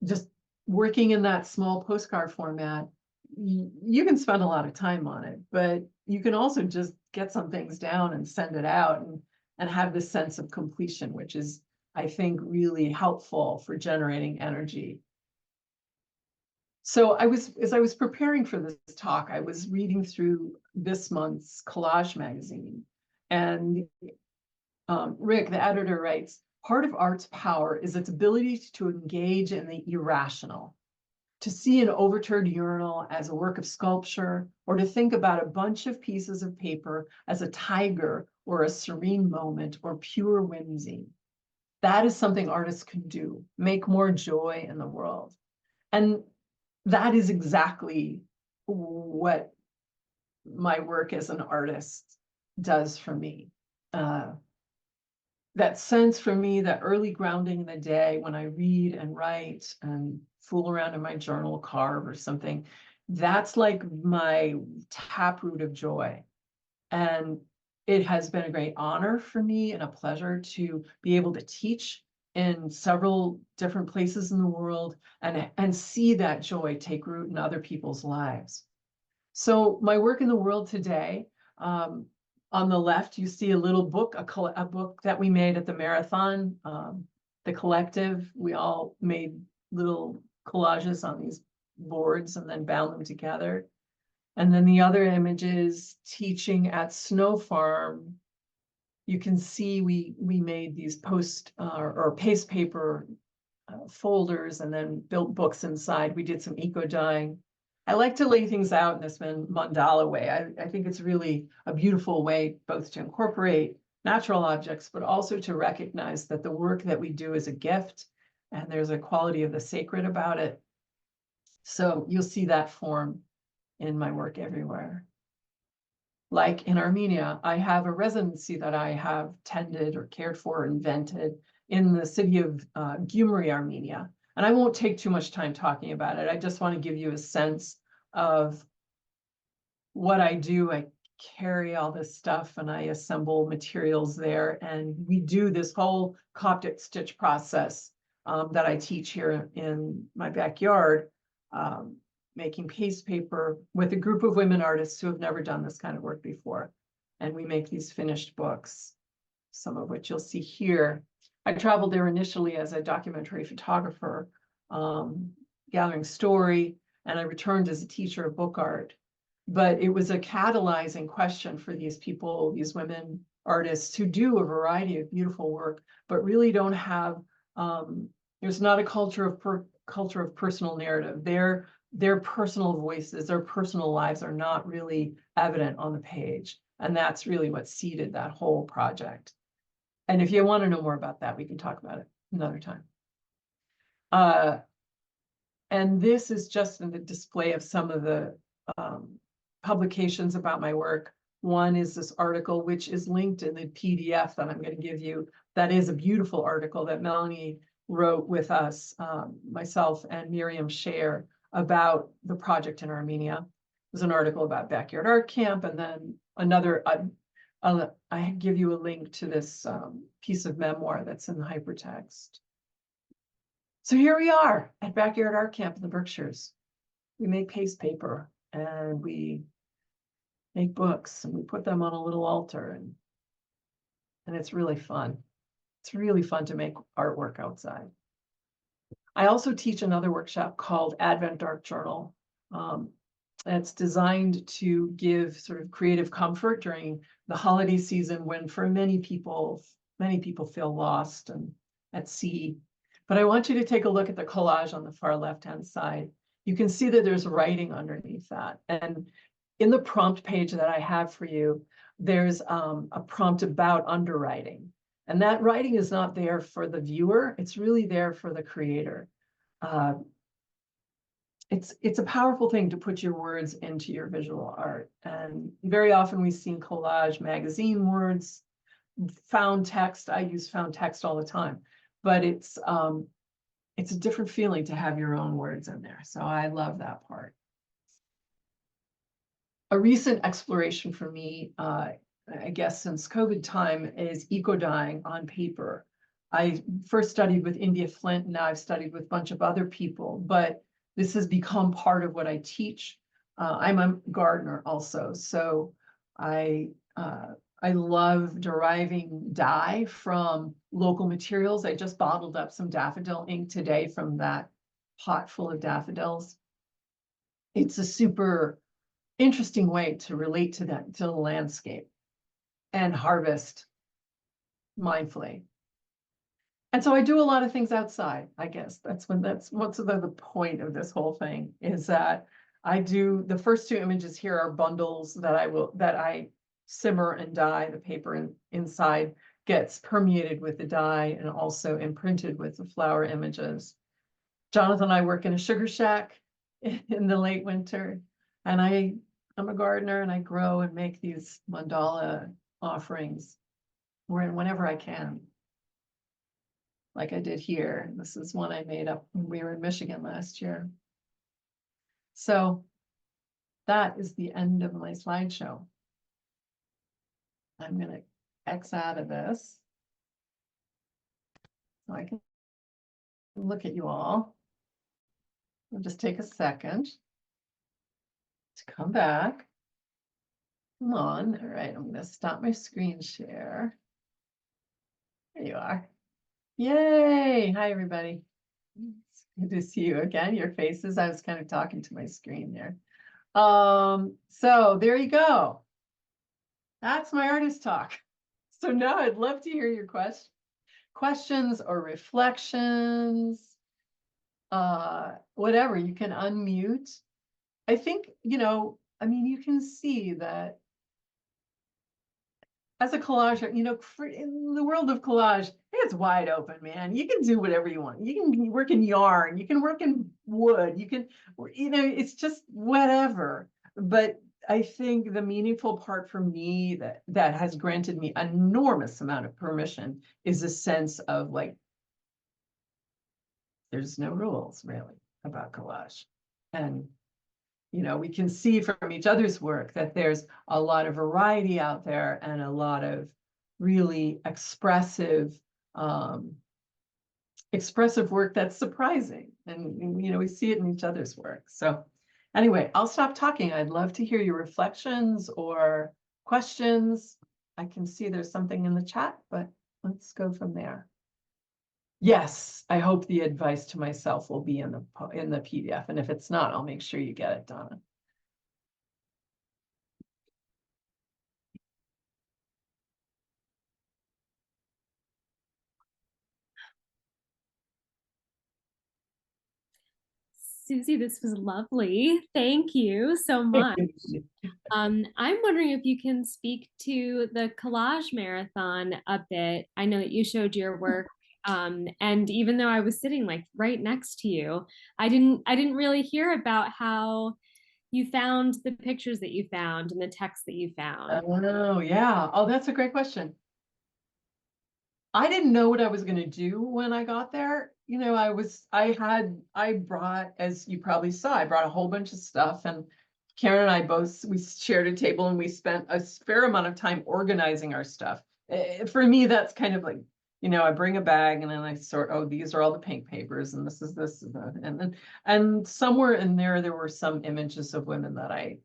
just working in that small postcard format, you can spend a lot of time on it, but you can also just get some things down and send it out and have this sense of completion, which is, I think, really helpful for generating energy. So as I was preparing for this talk, I was reading through this month's Collage magazine, and Rick, the editor, writes, part of art's power is its ability to engage in the irrational, to see an overturned urinal as a work of sculpture, or to think about a bunch of pieces of paper as a tiger or a serene moment or pure whimsy. That is something artists can do, make more joy in the world. And that is exactly what my work as an artist does for me. That sense for me, that early grounding in the day when I read and write and fool around in my journal, carve or something, that's like my taproot of joy. And it has been a great honor for me and a pleasure to be able to teach in several different places in the world and see that joy take root in other people's lives. So my work in the world today, on the left, you see a little book, a book that we made at the marathon, the collective. We all made little collages on these boards and then bound them together. And then the other image is teaching at Snow Farm. You can see we made these or paste paper folders and then built books inside. We did some eco dyeing. I like to lay things out in this mandala way. I think it's really a beautiful way both to incorporate natural objects, but also to recognize that the work that we do is a gift and there's a quality of the sacred about it. So you'll see that form in my work everywhere. Like in Armenia, I have a residency that I have tended or cared for, invented in the city of Gyumri, Armenia. And I won't take too much time talking about it. I just want to give you a sense of what I do. I carry all this stuff and I assemble materials there. And we do this whole Coptic stitch process that I teach here in my backyard, making paste paper with a group of women artists who have never done this kind of work before. And we make these finished books, some of which you'll see here. I traveled there initially as a documentary photographer, gathering story, and I returned as a teacher of book art. But it was a catalyzing question for these people, these women artists who do a variety of beautiful work, but really don't have, there's not a culture of personal narrative. Their personal voices, their personal lives are not really evident on the page. And that's really what seeded that whole project. And if you want to know more about that, we can talk about it another time. And this is just a display of some of the publications about my work. One is this article, which is linked in the PDF that I'm going to give you. That is a beautiful article that Melanie wrote with us, myself and Miriam Scher, about the project in Armenia. It was an article about Backyard Art Camp, and then another, I give you a link to this piece of memoir that's in the hypertext. So here we are at Backyard Art Camp in the Berkshires. We make paste paper and we make books and we put them on a little altar, and it's really fun. It's really fun to make artwork outside. I also teach another workshop called Advent Art Journal. It's designed to give sort of creative comfort during the holiday season when for many people feel lost and at sea. But I want you to take a look at the collage on the far left-hand side. You can see that there's writing underneath that. And in the prompt page that I have for you, there's a prompt about underwriting. And that writing is not there for the viewer, it's really there for the creator. It's a powerful thing to put your words into your visual art. And very often we see in Collage magazine words, found text. I use found text all the time, but it's a different feeling to have your own words in there. So I love that part. A recent exploration for me, I guess since COVID time, is eco-dyeing on paper. I first studied with India Flint, and now I've studied with a bunch of other people, but this has become part of what I teach. I'm a gardener also, so I love deriving dye from local materials. I just bottled up some daffodil ink today from that pot full of daffodils. It's a super interesting way to relate to the landscape and harvest mindfully. And so I do a lot of things outside, I guess. That's what's the point of this whole thing, is that I do, the first two images here are bundles that I simmer and dye. The paper inside gets permeated with the dye and also imprinted with the flower images. Jonathan and I work in a sugar shack in the late winter, and I'm a gardener, and I grow and make these mandala offerings whenever I can. Like I did here. This is one I made up when we were in Michigan last year. So that is the end of my slideshow. I'm gonna X out of this so I can look at you all. I'll just take a second to come back. Come on. All right, I'm gonna stop my screen share. There you are. Yay! Hi, everybody. It's good to see you again. Your faces. I was kind of talking to my screen there. So there you go. That's my artist talk. So now I'd love to hear your questions or reflections. Whatever, you can unmute. I think, I mean, you can see that as a collager, in the world of collage, it's wide open, man. You can do whatever you want. You can work in yarn, you can work in wood, it's just whatever. But I think the meaningful part for me that has granted me an enormous amount of permission is a sense of like, there's no rules really about collage. And we can see from each other's work that there's a lot of variety out there and a lot of really expressive work that's surprising. And we see it in each other's work. So anyway, I'll stop talking. I'd love to hear your reflections or questions. I can see there's something in the chat, but let's go from there. Yes, I hope the advice to myself will be in the PDF. And if it's not, I'll make sure you get it, Donna. Suzi, this was lovely. Thank you so much. I'm wondering if you can speak to the collage marathon a bit. I know that you showed your work, and even though I was sitting like right next to you, I didn't really hear about how you found the pictures that you found and the text that you found. Oh, yeah. Oh, that's a great question. I didn't know what I was going to do when I got there. I brought, as you probably saw, I brought a whole bunch of stuff, and Karen and I we shared a table, and we spent a fair amount of time organizing our stuff. For me, that's kind of like, I bring a bag and then I sort, oh, these are all the pink papers, and this is this, and somewhere in there were some images of women that I,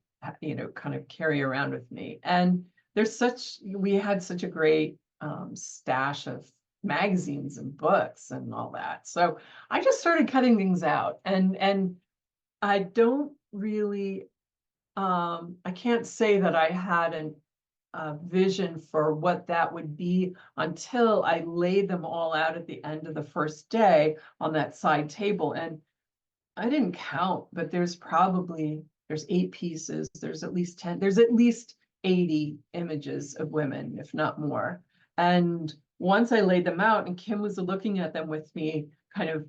kind of carry around with me. And we had such a great stash of magazines and books and all that. So I just started cutting things out, and I don't really, I can't say that I had a vision for what that would be until I laid them all out at the end of the first day on that side table. And I didn't count, but there's 8 pieces. There's at least 10, there's at least 80 images of women, if not more. And once I laid them out and Kim was looking at them with me, kind of,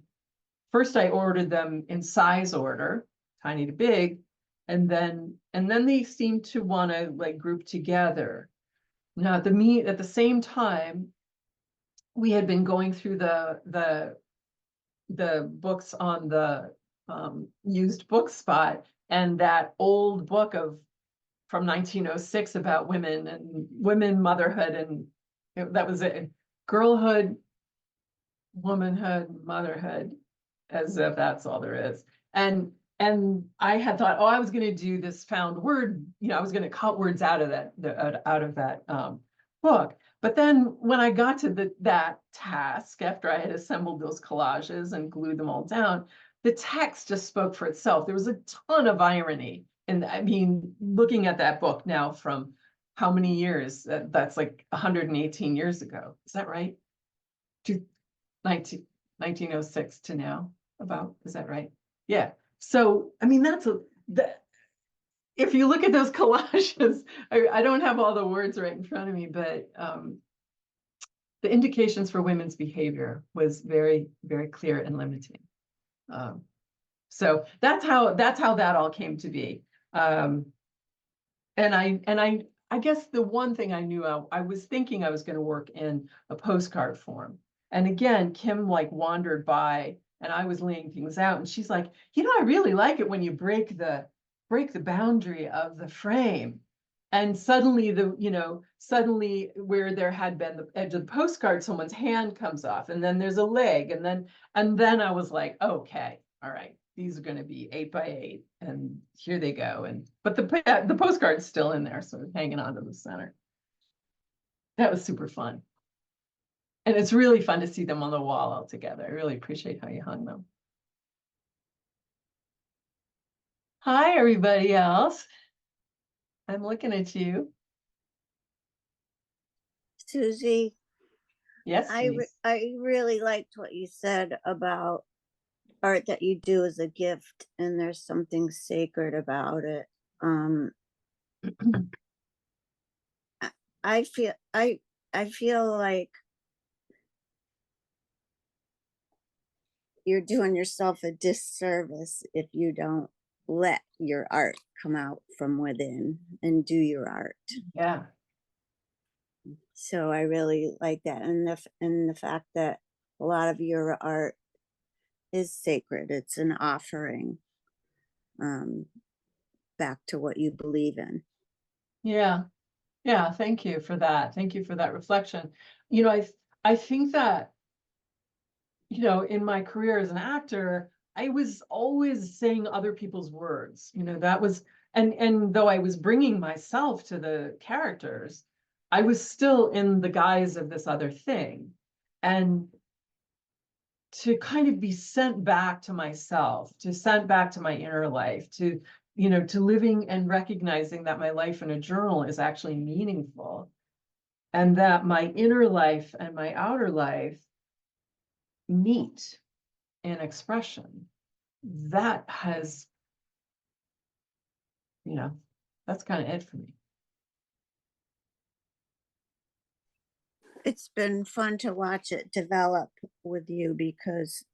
first I ordered them in size order, tiny to big, and then they seemed to want to like group together. Now at the same time, we had been going through the books on the used book spot, and that old book from 1906 about women, motherhood, and that was it. Girlhood, womanhood, motherhood, as if that's all there is. And and I had thought, oh, I was going to do this found word, I was going to cut words out of that book. But then when I got to that task, after I had assembled those collages and glued them all down, the text just spoke for itself. There was a ton of irony. And I mean, looking at that book now from how many years? That's like 118 years ago. Is that right? 1906 to now, about, is that right? Yeah. So, I mean, if you look at those collages, I don't have all the words right in front of me, but the indications for women's behavior was very, very clear and limiting. So that's how that all came to be. And I guess the one thing I knew, I was thinking I was going to work in a postcard form. And again, Kim like wandered by and I was laying things out and she's like, I really like it when you break the boundary of the frame. And suddenly suddenly where there had been the edge of the postcard, someone's hand comes off and then there's a leg. And then I was like, okay, all right, these are going to be 8 by 8 and here they go. But the postcard's still in there, so hanging on to the center. That was super fun. And it's really fun to see them on the wall all together. I really appreciate how you hung them. Hi, everybody else. I'm looking at you. Suzi, Yes, I really liked what you said about art that you do as a gift, and there's something sacred about it. I feel like you're doing yourself a disservice if you don't let your art come out from within and do your art. Yeah. So I really like that, and the fact that a lot of your art is sacred. It's an offering back to what you believe in. Yeah. Yeah. Thank you for that. Thank you for that reflection. I think that, in my career as an actor, I was always saying other people's words, that was, and though I was bringing myself to the characters, I was still in the guise of this other thing. And to kind of be sent back to myself, sent back to my inner life, to living and recognizing that my life in a journal is actually meaningful, and that my inner life and my outer life meet in expression. That has, that's kind of it for me. It's been fun to watch it develop with you, because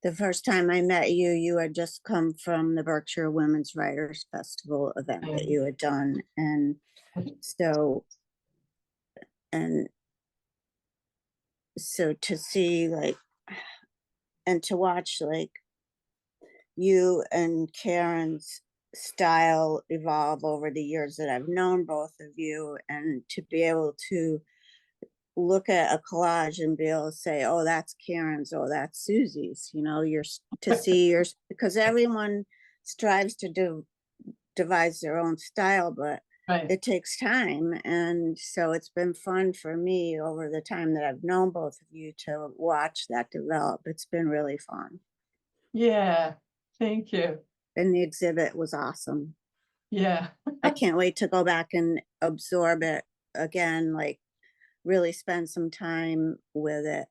the first time I met you, you had just come from the Berkshire Women's Writers Festival event that you had done. And so to see and to watch you and Karen's style evolve over the years that I've known both of you, and to be able to look at a collage and be able to say, oh, that's Karen's, oh, that's Suzi's, to see yours, because everyone strives to devise their own style, but Right. It takes time. And so it's been fun for me over the time that I've known both of you to watch that develop. It's been really fun. Yeah, thank you. And the exhibit was awesome. Yeah. I can't wait to go back and absorb it again, really spend some time with it.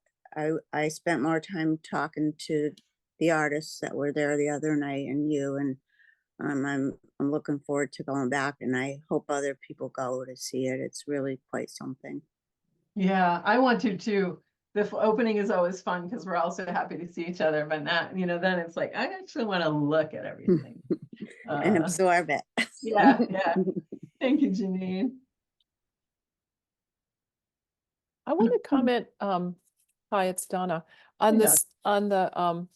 I spent more time talking to the artists that were there the other night and you, and I'm looking forward to going back, and I hope other people go to see it. It's really quite something. Yeah, I want to too. The opening is always fun because we're all so happy to see each other, but not, then it's like, I actually want to look at everything. And absorb it. Yeah. Thank you, Janine. I want to comment, hi, it's Donna, on this, on the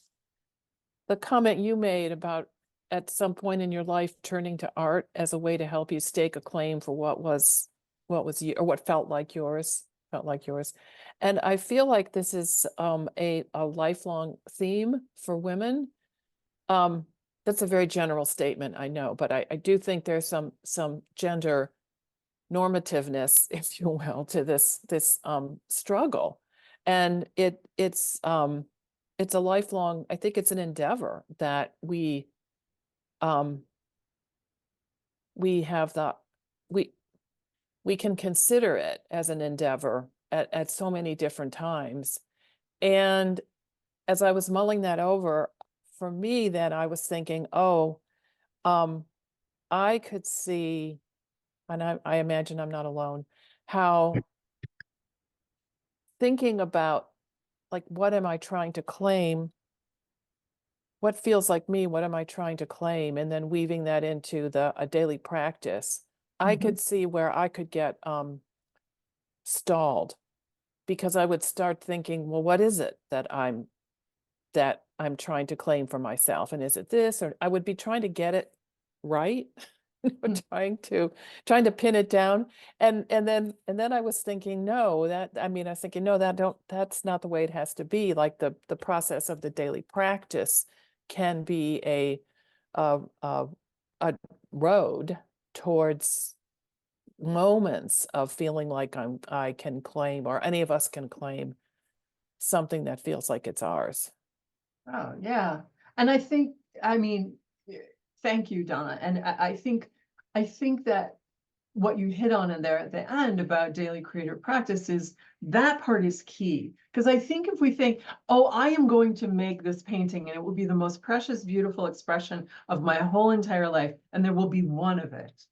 comment you made about at some point in your life turning to art as a way to help you stake a claim for what was you, or what felt like yours. And I feel like this is a lifelong theme for women, that's a very general statement, I know, but I do think there's some gender normativeness, if you will, to this struggle. And it's a lifelong, I think it's an endeavor that we have we can consider it as an endeavor at so many different times. And as I was mulling that over, for me, then I was thinking, oh, I could see, and I imagine I'm not alone, how thinking about, like, what am I trying to claim? What feels like me? What am I trying to claim? And then weaving that into a daily practice, I Mhm. could see where I could get stalled, because I would start thinking, well, what is it that I'm trying to claim for myself? And is it this? Or I would be trying to get it right. Mm. Trying to pin it down. And then I was thinking, no, I was thinking, no, that's not the way it has to be. Like the process of the daily practice can be a road towards moments of feeling like I can claim, or any of us can claim, something that feels like it's ours. Oh, yeah. And I think, I mean, thank you, Donna. And I think that what you hit on in there at the end about daily creative practice is that part is key. Because I think if we think, oh, I am going to make this painting and it will be the most precious, beautiful expression of my whole entire life, and there will be one of it.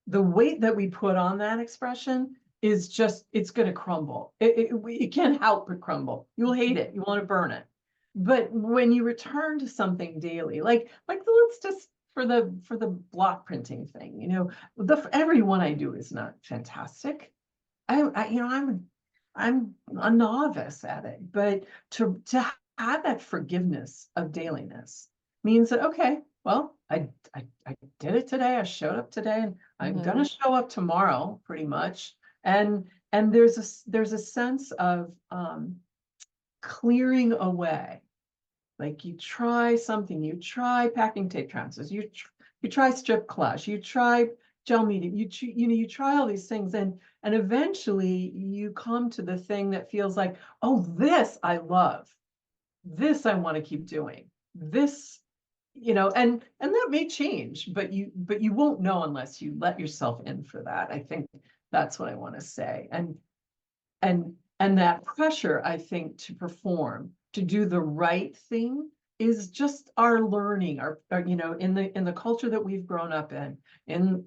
The weight that we put on that expression is just, it's going to crumble. It can't help but crumble. You'll hate it. You want to burn it. But when you return to something daily, like let's just for the block printing thing, you know, every one I do is not fantastic. I'm a novice at it, but to have that forgiveness of dailiness means that, okay, well, I did it today. I showed up today, and I'm gonna show up tomorrow, pretty much. And there's a sense of clearing away. Like you try something, you try packing tape transfers, you try strip collage, you try gel medium, you try all these things, and eventually you come to the thing that feels like, oh, this I love, this I want to keep doing, this, you know, and that may change, but you won't know unless you let yourself in for that. I think that's what I want to say. And that pressure, I think, to perform, to do the right thing is just our learning, our you know, in the culture that we've grown up in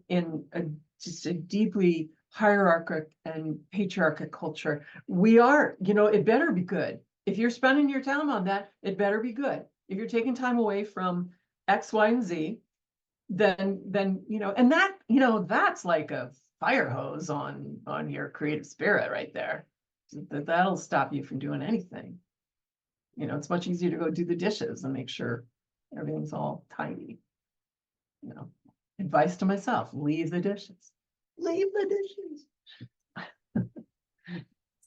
just a deeply hierarchic and patriarchal culture. We are, you know, it better be good. If you're spending your time on that, it better be good. If you're taking time away from X, Y, and Z, then you know, and that, you know, that's like a fire hose on your creative spirit right there. That'll stop you from doing anything. You know, it's much easier to go do the dishes and make sure everything's all tidy. You know, advice to myself: leave the dishes. Leave the dishes.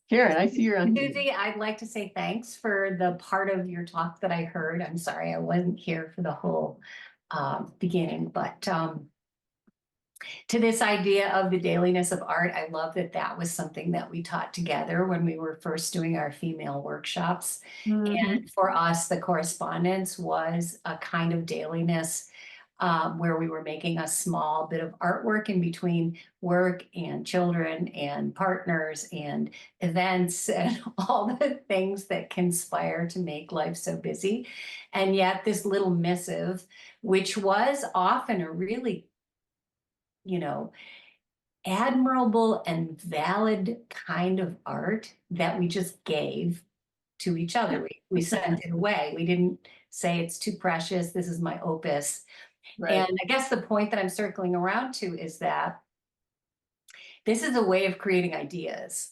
Karen, I see you're on. Susie, I'd like to say thanks for the part of your talk that I heard. I'm sorry I wasn't here for the whole beginning, but to this idea of the dailiness of art, I love that that was something that we taught together when we were first doing our female workshops. And for us, the correspondence was a kind of dailiness where we were making a small bit of artwork in between work and children and partners and events and all the things that conspire to make life so busy. And yet this little missive, which was often a really, you know, admirable and valid kind of art that we just gave to each other. We sent it away. We didn't say it's too precious. This is my opus. Right. And I guess the point that I'm circling around to is that this is a way of creating ideas.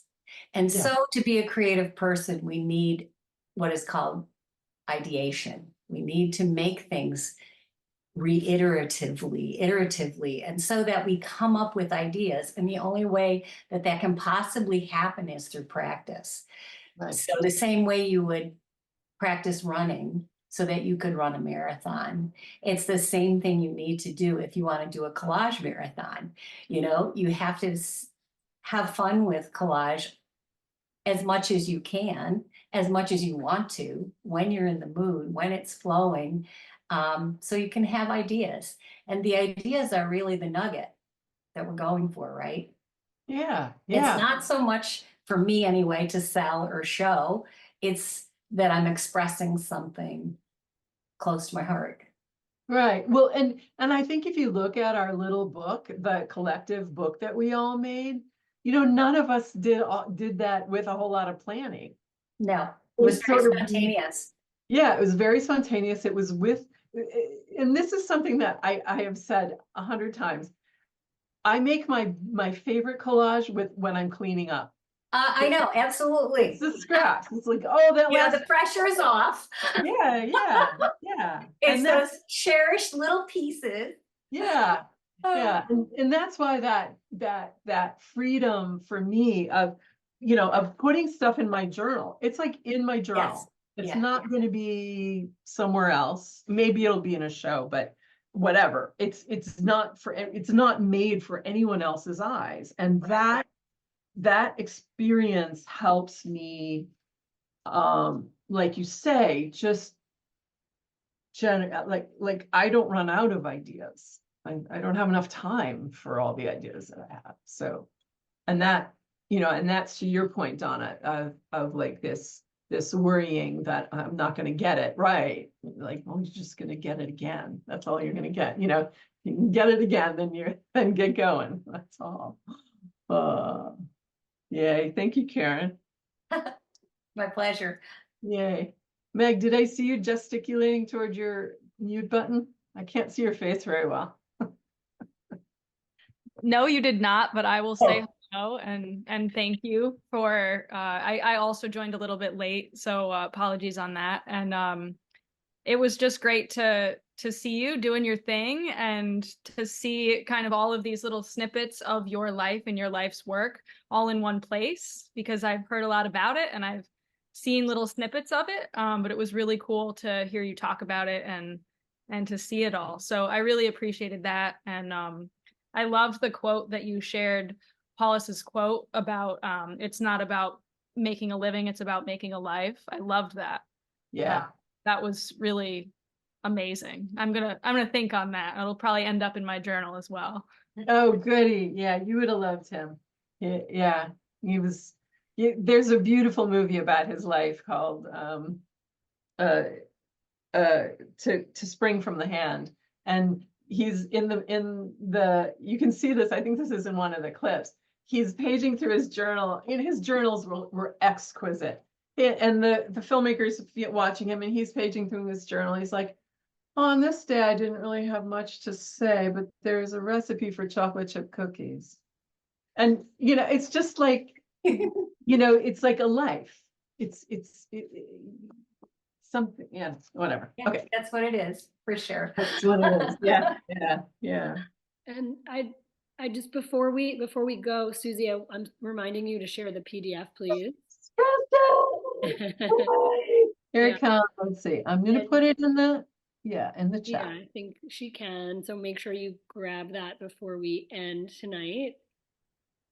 And Yeah. so to be a creative person, we need what is called ideation. We need to make things iteratively, and so that we come up with ideas. And the only way that that can possibly happen is through practice. Right. So the same way you would practice running so that you could run a marathon. It's the same thing you need to do if you want to do a collage marathon. You know, you have to have fun with collage as much as you can, as much as you want to, when you're in the mood, when it's flowing, so you can have ideas. And the ideas are really the nugget that we're going for, right? Yeah, It's yeah. not so much for me anyway to sell or show, it's that I'm expressing something close to my heart. Right. Well, and I think if you look at our little book, the collective book that we all made, none of us did that with a whole lot of planning. No, it It was was very sort of- spontaneous. Yeah, it was very spontaneous. It was and this is something that I have said 100 times. I make my favorite collage when I'm cleaning up. I know, absolutely. It's the scraps. It's like, oh, that Yeah, last. the pressure is off. Yeah, yeah. It's And those cherished little pieces. yeah, yeah. And that's why that freedom for me of putting stuff in my journal. It's like in my journal. Yes. It's Yeah. not going to be somewhere else. Maybe it'll be in a show, but whatever. It's not made for anyone else's eyes. And that experience helps me, like you say, just like I don't run out of ideas. I don't have enough time for all the ideas that I have. So, and that's to your point, Donna, of like this worrying that I'm not going to get it right. Like, well, you're just going to get it again. That's all you're going to get. You can get it again, then get going. That's all. Yay. Thank you, Karen. My pleasure. Yay. Meg, did I see you gesticulating toward your mute button? I can't see your face very well. No, you did not, but I will say Oh. hello and thank you for I also joined a little bit late, so apologies on that. And it was just great to see you doing your thing and to see kind of all of these little snippets of your life and your life's work all in one place, because I've heard a lot about it and I've seen little snippets of it, but it was really cool to hear you talk about it and to see it all. So I really appreciated that. And I loved the quote that you shared, Paulus's quote about it's not about making a living, it's about making a life. I loved that. Yeah. That was really amazing. I'm gonna think on that. It'll probably end up in my journal as well. Oh, goody. Yeah, you would have loved him. Yeah. There's a beautiful movie about his life called To Spring from the Hand. And he's in the you can see this, I think this is in one of the clips. He's paging through his journal, and his journals were exquisite. And the filmmaker's watching him, and he's paging through his journal. He's like, on this day, I didn't really have much to say, but there's a recipe for chocolate chip cookies. And, it's just like, it's like a life. It's something, yeah, whatever. Yeah, Okay. that's what it is, for sure. That's what it is. Yeah. And I just, before we go, Susie, I'm reminding you to share the PDF, please. Here Yeah. it comes. Let's see. I'm going to put it in the chat. Yeah, I think she can. So make sure you grab that before we end tonight.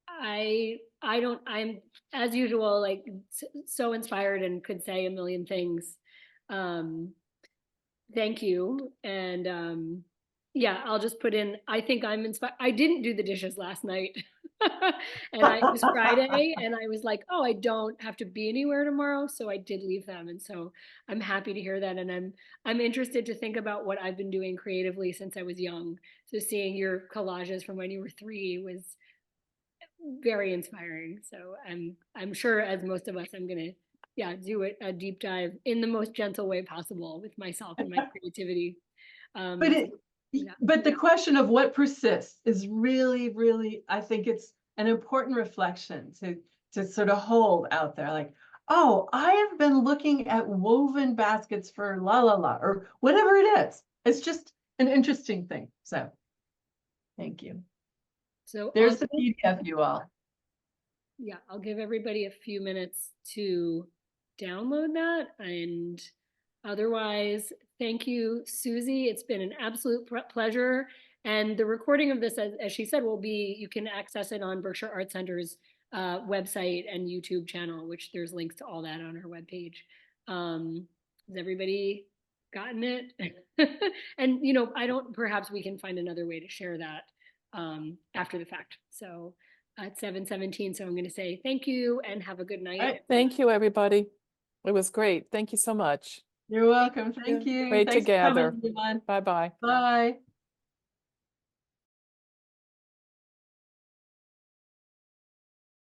I'm as usual, like so inspired and could say a million things. Thank you. And yeah, I'll just put in, I think I'm inspired. I didn't do the dishes last night. And it was Friday, and I was like, oh, I don't have to be anywhere tomorrow. So I did leave them. And so I'm happy to hear that. And I'm interested to think about what I've been doing creatively since I was young. So seeing your collages from when you were 3 was very inspiring. So I'm sure, as most of us, I'm gonna do a deep dive in the most gentle way possible with myself and my creativity. But the question of what persists is really, really, I think it's an important reflection to sort of hold out there. Like, oh, I have been looking at woven baskets for la la la, or whatever it is. It's just an interesting thing. So thank you. So there's the PDF, you all. Yeah, I'll give everybody a few minutes to download that, and Otherwise, thank you, Suzi. It's been an absolute pleasure. And the recording of this, as she said, will be, you can access it on Berkshire Art Center's website and YouTube channel, which there's links to all that on her webpage. Has everybody gotten it? And, you know, perhaps we can find another way to share that after the fact. So it's 7:17, so I'm going to say thank you and have a good night. Thank you, everybody. It was great. Thank you so much. You're welcome. Thank you. Great to Thanks for coming, gather. everyone. Bye-bye. Bye.